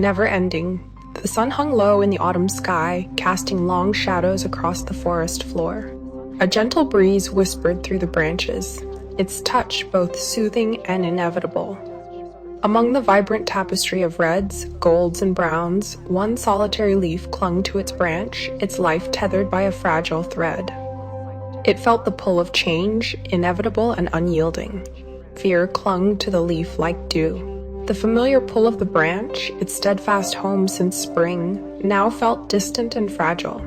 never ending. The sun hung low in the autumn sky, casting long shadows across the forest floor. A gentle breeze whispered through the branches, its touch both soothing and inevitable. Among the vibrant tapestry of reds, golds, and browns, one solitary leaf clung to its branch, its life tethered by a fragile thread. It felt the pull of change, inevitable and unyielding. Fear clung to the leaf like dew. The familiar pull of the branch, its steadfast home since spring, now felt distant and fragile.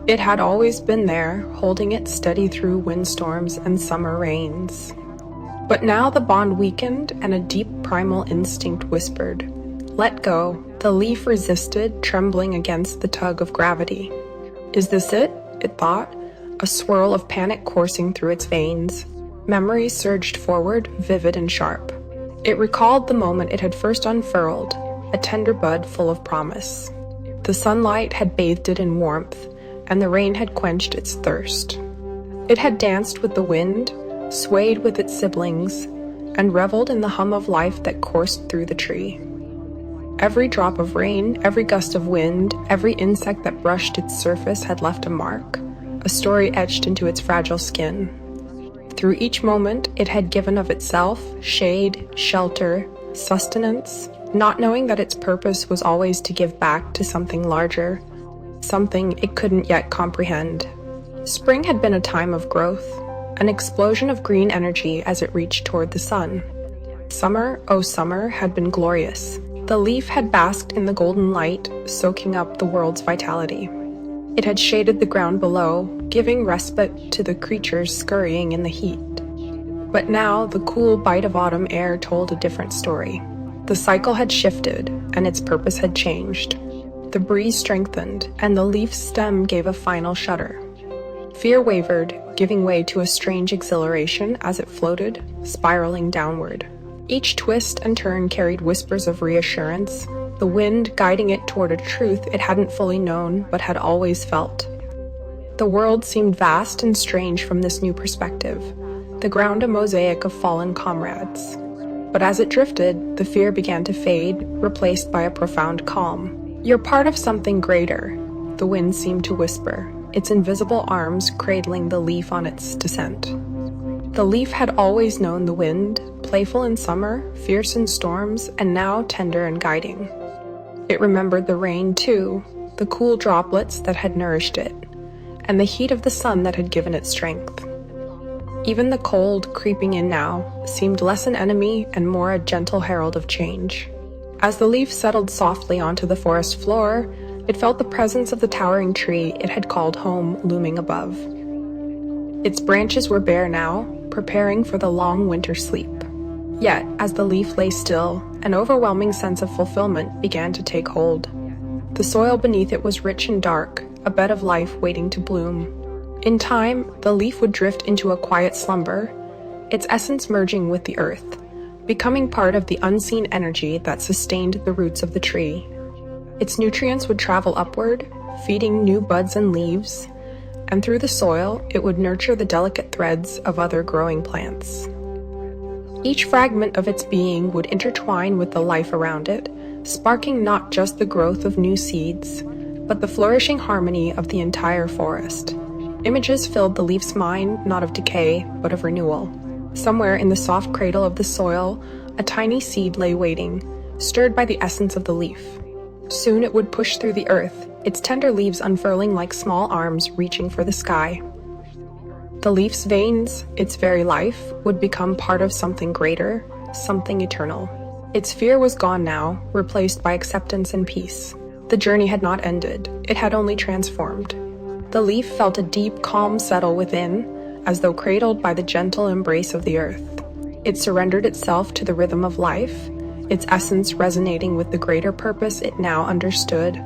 It had always been there, holding it steady through windstorms and summer rains. But now the bond weakened and a deep primal instinct whispered, "Let go." The leaf resisted, trembling against the tug of gravity. "Is this it?" it thought, a swirl of panic coursing through its veins. Memory surged forward, vivid and sharp. It recalled the moment it had first unfurled, a tender bud full of promise. The sunlight had bathed it in warmth, and the rain had quenched its thirst. It had danced with the wind, swayed with its siblings, and reveled in the hum of life that coursed through the tree. Every drop of rain, every gust of wind, every insect that brushed its surface had left a mark, a story etched into its fragile skin. Through each moment, it had given of itself, shade, shelter, sustenance, not knowing that its purpose was always to give back to something larger, something it couldn't yet comprehend. Spring had been a time of growth, an explosion of green energy as it reached toward the sun. Summer, oh summer, had been glorious. The leaf had basked in the golden light, soaking up the world's vitality. It had shaded the ground below, giving respite to the creatures scurrying in the heat. But now the cool bite of autumn air told a different story. The cycle had shifted, and its purpose had changed. The breeze strengthened, and the leaf's stem gave a final shudder. Fear wavered, giving way to a strange exhilaration as it floated, spiraling downward. Each twist and turn carried whispers of reassurance, the wind guiding it toward a truth it hadn't fully known but had always felt. The world seemed vast and strange from this new perspective, the ground a mosaic of fallen comrades. But as it drifted, the fear began to fade, replaced by a profound calm. "You're part of something greater," the wind seemed to whisper, its invisible arms cradling the leaf on its descent. The leaf had always known the wind, playful in summer, fierce in storms, and now tender and guiding. It remembered the rain, too, the cool droplets that had nourished it, and the heat of the sun that had given it strength. Even the cold, creeping in now, seemed less an enemy and more a gentle herald of change. As the leaf settled softly onto the forest floor, it felt the presence of the towering tree it had called home looming above. Its branches were bare now, preparing for the long winter sleep. Yet, as the leaf lay still, an overwhelming sense of fulfillment began to take hold. The soil beneath it was rich and dark, a bed of life waiting to bloom. In time, the leaf would drift into a quiet slumber, its essence merging with the earth, becoming part of the unseen energy that sustained the roots of the tree. Its nutrients would travel upward, feeding new buds and leaves, and through the soil, it would nurture the delicate threads of other growing plants. Each fragment of its being would intertwine with the life around it, sparking not just the growth of new seeds, but the flourishing harmony of the entire forest. Images filled the leaf's mind, not of decay, but of renewal. Somewhere in the soft cradle of the soil, a tiny seed lay waiting, stirred by the essence of the leaf. Soon it would push through the earth, its tender leaves unfurling like small arms reaching for the sky. The leaf's veins, its very life, would become part of something greater, something eternal. Its fear was gone now, replaced by acceptance and peace. The journey had not ended, it had only transformed. The leaf felt a deep calm settle within, as though cradled by the gentle embrace of the earth. It surrendered itself to the rhythm of life, its essence resonating with the greater purpose it now understood,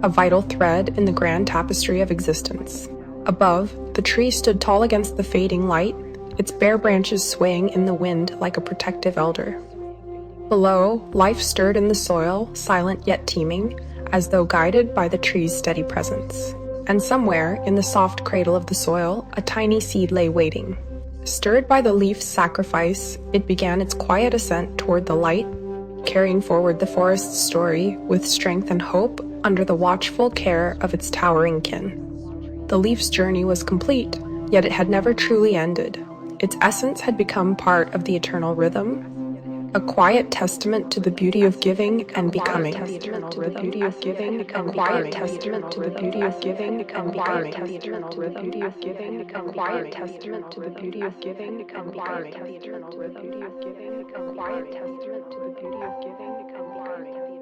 a vital thread in the grand tapestry of existence. Above, the tree stood tall against the fading light, its bare branches swaying in the wind like a protective elder. Below, life stirred in the soil, silent yet teeming, as though guided by the tree's steady presence. And somewhere, in the soft cradle of the soil, a tiny seed lay waiting. Stirred by the leaf's sacrifice, it began its quiet ascent toward the light, carrying forward the forest's story with strength and hope under the watchful care of its towering kin. The leaf's journey was complete, yet it had never truly ended. Its essence had become part of the eternal rhythm, a quiet testament to the beauty of giving and becoming. A quiet testament to the beauty of giving and becoming. A quiet testament to the beauty of giving and becoming. A quiet testament to the beauty of giving and becoming. A quiet testament to the beauty of giving and becoming. A quiet testament to the beauty of giving and becoming.